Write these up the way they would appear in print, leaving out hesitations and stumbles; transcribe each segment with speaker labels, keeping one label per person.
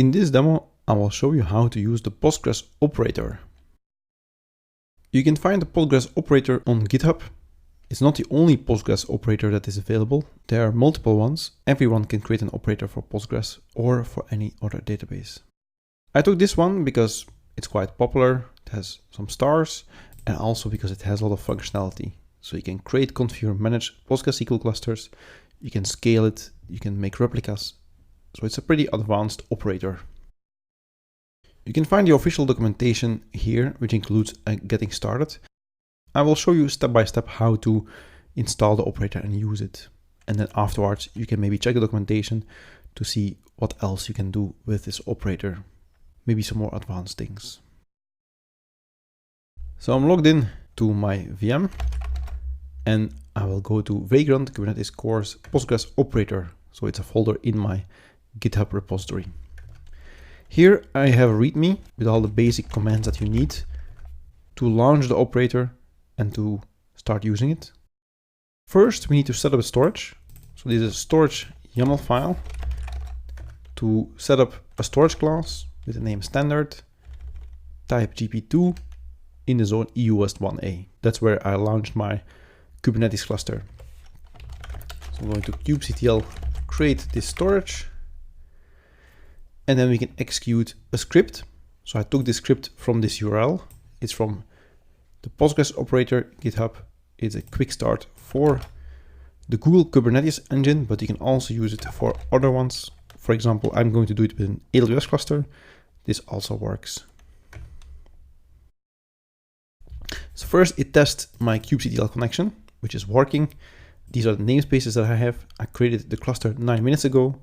Speaker 1: In this demo, I will show you how to use the Postgres operator. You can find the Postgres operator on GitHub. It's not the only Postgres operator that is available. There are multiple ones. Everyone can create an operator for Postgres or for any other database. I took this one because it's quite popular. It has some stars and also because it has a lot of functionality. So you can create, configure, manage PostgreSQL clusters. You can scale it. You can make replicas. So it's a pretty advanced operator. You can find the official documentation here, which includes getting started. I will show you step by step how to install the operator and use it. And then afterwards, you can maybe check the documentation to see what else you can do with this operator. Maybe some more advanced things. So I'm logged in to my VM and I will go to Vagrant Kubernetes Course Postgres operator. So it's a folder in my GitHub repository. Here I have a README with all the basic commands that you need to launch the operator and to start using it. First, we need to set up a storage. So this is a storage YAML file to set up a storage class with the name standard, type GP2 in the zone EU-West1A. That's where I launched my Kubernetes cluster. So I'm going to kubectl create this storage. And then we can execute a script. So I took this script from this URL. It's from the Postgres operator GitHub. It's a quick start for the Google Kubernetes engine, but you can also use it for other ones. For example, I'm going to do it with an AWS cluster. This also works. So first it tests my kubectl connection, which is working. These are the namespaces that I have. I created the cluster 9 minutes ago.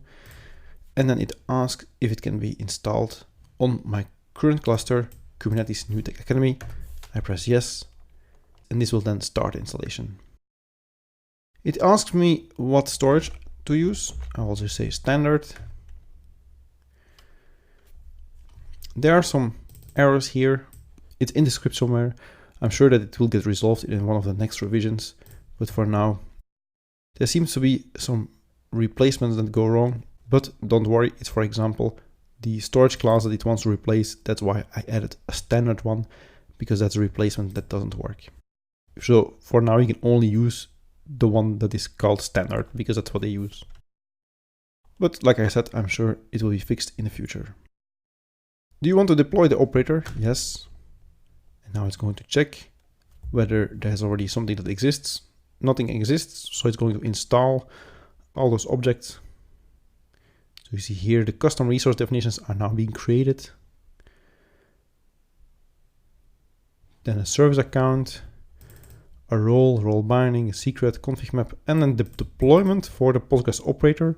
Speaker 1: And then it asks if it can be installed on my current cluster, Kubernetes New Tech Academy. I press yes, and this will then start installation. It asks me what storage to use. I will just say standard. There are some errors here. It's in the script somewhere. I'm sure that it will get resolved in one of the next revisions, but for now, there seems to be some replacements that go wrong. But don't worry, it's for example, the storage class that it wants to replace. That's why I added a standard one, because that's a replacement that doesn't work. So for now, you can only use the one that is called standard because that's what they use. But like I said, I'm sure it will be fixed in the future. Do you want to deploy the operator? Yes. And now it's going to check whether there's already something that exists. Nothing exists, so it's going to install all those objects. So you see here the custom resource definitions are now being created. Then a service account, a role binding, a secret, config map, and then the deployment for the Postgres operator.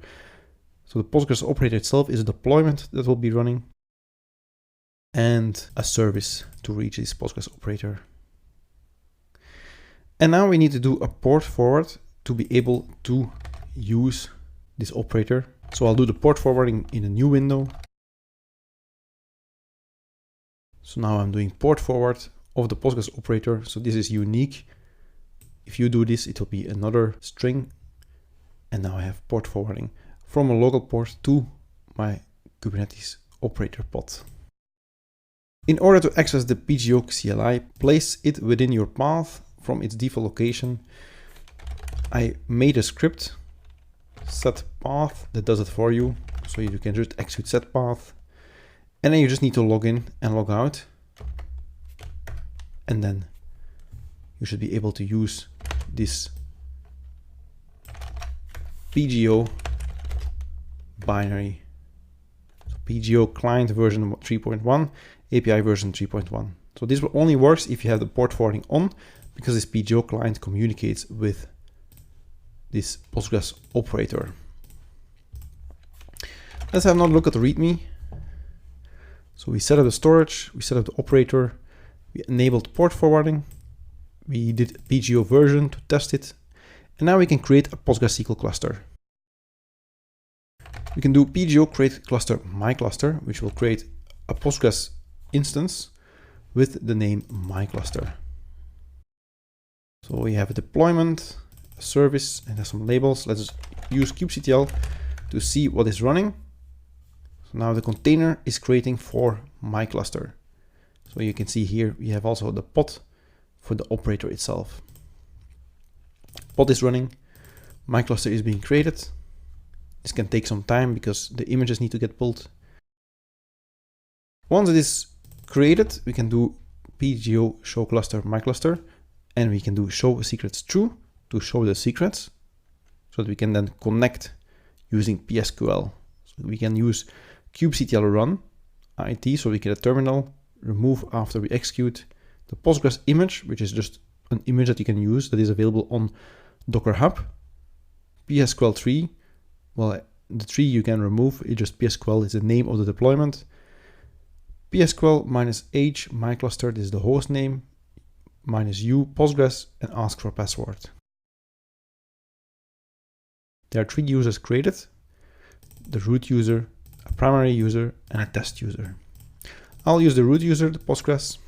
Speaker 1: So the Postgres operator itself is a deployment that will be running and a service to reach this Postgres operator. And now we need to do a port forward to be able to use this operator. So I'll do the port forwarding in a new window. So now I'm doing port forward of the Postgres operator. So this is unique. If you do this, it will be another string. And now I have port forwarding from a local port to my Kubernetes operator pod. In order to access the PGO CLI, place it within your path from its default location. I made a script set path that does it for you. So you can just execute set path and then you just need to log in and log out. And then you should be able to use this PGO binary. So PGO client version 3.1, API version 3.1. So this only works if you have the port forwarding on, because this PGO client communicates with this Postgres operator. Let's have another look at the README. So we set up the storage, we set up the operator, we enabled port forwarding, we did PGO version to test it, and now we can create a PostgreSQL cluster. We can do PGO create cluster my cluster, which will create a Postgres instance with the name my cluster. So we have a deployment, a service, and there's some labels. Let's use kubectl to see what is running. So now the container is creating for my cluster. So you can see here, we have also the pod for the operator itself. Pod is running, my cluster is being created. This can take some time because the images need to get pulled. Once it is created, we can do pgo show cluster my cluster, and we can do show secrets true to show the secrets, so that we can then connect using PSQL. So we can use kubectl run it, so we get a terminal, remove after we execute the Postgres image, which is just an image that you can use that is available on Docker Hub. PSQL tree, well, the tree you can remove, it's just PSQL is the name of the deployment. PSQL -h my cluster, this is the host name, -u Postgres, and ask for password. There are 3 users created: the root user, a primary user, and a test user. I'll use the root user, the Postgres.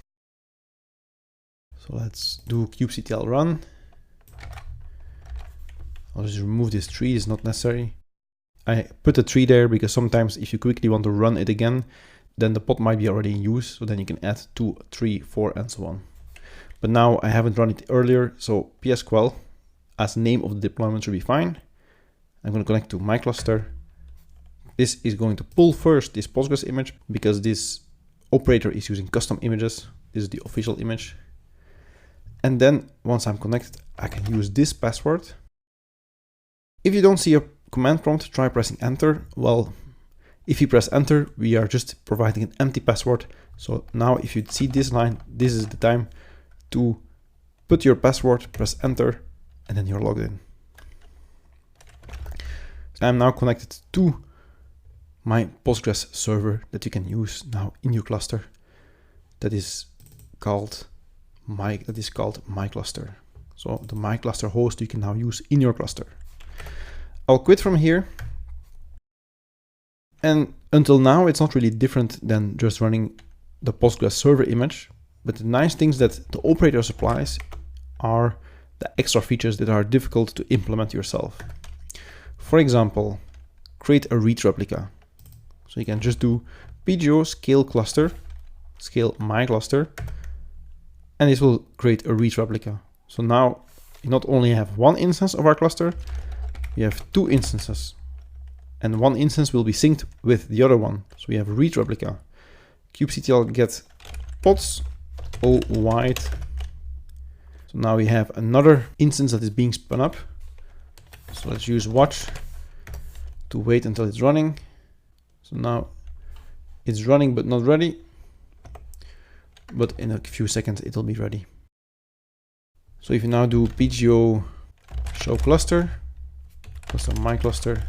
Speaker 1: So let's do kubectl run. I'll just remove this tree, it's not necessary. I put a tree there because sometimes if you quickly want to run it again, then the pod might be already in use, so then you can add 2, 3, 4, and so on. But now I haven't run it earlier, so PSQL as name of the deployment should be fine. I'm going to connect to my cluster. This is going to pull first this Postgres image because this operator is using custom images. This is the official image. And then once I'm connected, I can use this password. If you don't see a command prompt, try pressing enter. Well, if you press enter, we are just providing an empty password. So now if you see this line, this is the time to put your password, press enter, and then you're logged in. So I'm now connected to my Postgres server that you can use now in your cluster. That is called my cluster. So the my cluster host you can now use in your cluster. I'll quit from here. And until now, it's not really different than just running the Postgres server image. But the nice things that the operator supplies are the extra features that are difficult to implement yourself. For example, create a read replica. So you can just do pgo scale cluster, scale my cluster, and this will create a read replica. So now you not only have one instance of our cluster, we have 2 instances. And one instance will be synced with the other one. So we have a read replica. kubectl get pods o wide. So now we have another instance that is being spun up. So let's use watch to wait until it's running. So now it's running but not ready. But in a few seconds it will be ready. So if you now do pgo show cluster my cluster,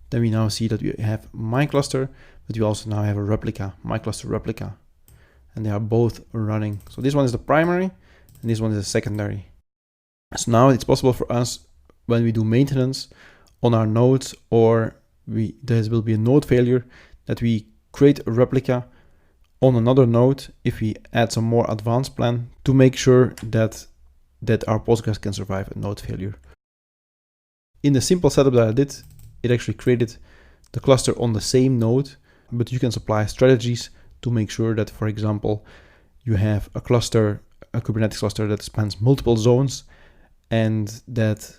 Speaker 1: then we now see that we have my cluster, but we also now have a replica, my cluster replica, and they are both running. So this one is the primary and this one is the secondary. So now it's possible for us when we do maintenance on our nodes, or there will be a node failure, that we create a replica on another node if we add some more advanced plan to make sure that our Postgres can survive a node failure. In the simple setup that I did, it actually created the cluster on the same node, but you can supply strategies to make sure that, for example, you have a cluster, a Kubernetes cluster that spans multiple zones, and that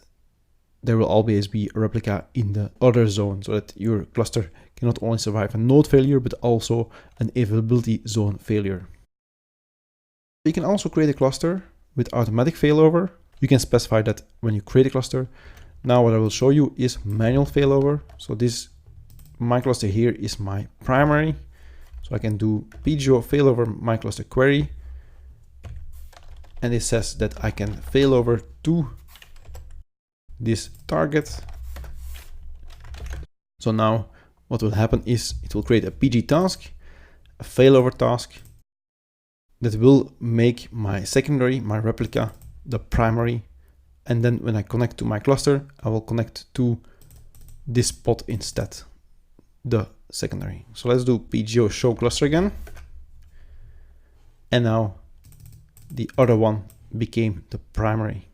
Speaker 1: there will always be a replica in the other zone, so that your cluster can not only survive a node failure, but also an availability zone failure. You can also create a cluster with automatic failover. You can specify that when you create a cluster. Now what I will show you is manual failover. So this, my cluster here is my primary. So I can do pgo failover my cluster query. And it says that I can failover to this target. So now what will happen is it will create a pg task, a failover task, that will make my secondary, my replica, the primary. And then when I connect to my cluster, I will connect to this pod instead, the secondary. So let's do pgo show cluster again. And now the other one became the primary.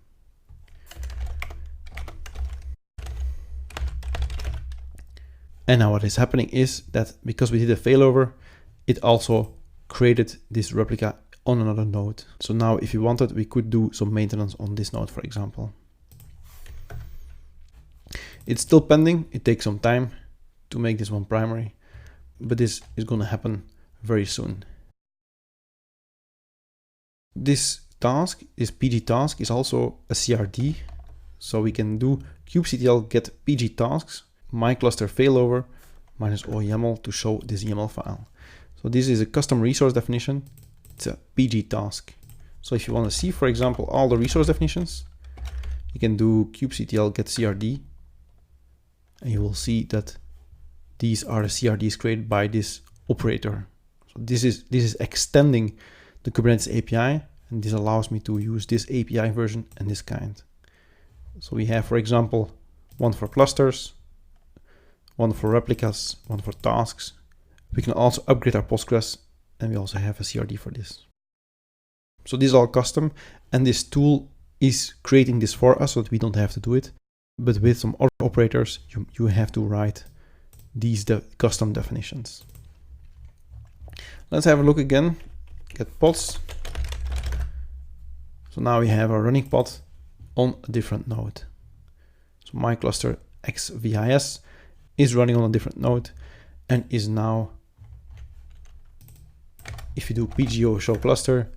Speaker 1: And now what is happening is that because we did a failover, it also created this replica on another node. So now if you wanted, we could do some maintenance on this node, for example. It's still pending. It takes some time to make this one primary, but this is going to happen very soon. This task, this pg task, is also a CRD. So we can do kubectl get pg tasks, my cluster failover minus o YAML to show this YAML file. So this is a custom resource definition. It's a pg task. So if you want to see, for example, all the resource definitions, you can do kubectl get CRD, and you will see that these are the CRDs created by this operator. So this is extending the Kubernetes API, and this allows me to use this API version and this kind. So we have, for example, one for clusters, one for replicas, one for tasks. We can also upgrade our Postgres, and we also have a CRD for this. So this is all custom, and this tool is creating this for us so that we don't have to do it. But with some other operators, you have to write these custom definitions. Let's have a look again. Get pods. So now we have a running pod on a different node. So my cluster xvis is running on a different node and is now, if you do pgo show cluster,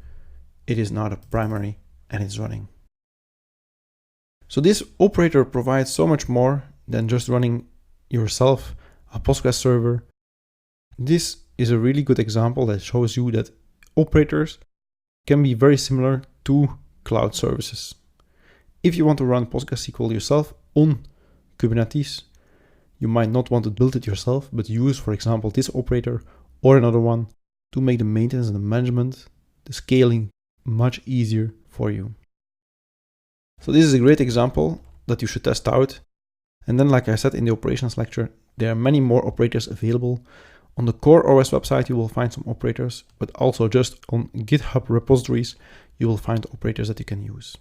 Speaker 1: it is now the primary and it's running. So this operator provides so much more than just running yourself a Postgres server. This is a really good example that shows you that operators can be very similar to cloud services. If you want to run PostgreSQL yourself on Kubernetes, you might not want to build it yourself, but use, for example, this operator or another one to make the maintenance and the management, the scaling much easier for you. So this is a great example that you should test out. And then, like I said in the operations lecture, there are many more operators available. On the core OS website, you will find some operators, but also just on GitHub repositories, you will find operators that you can use.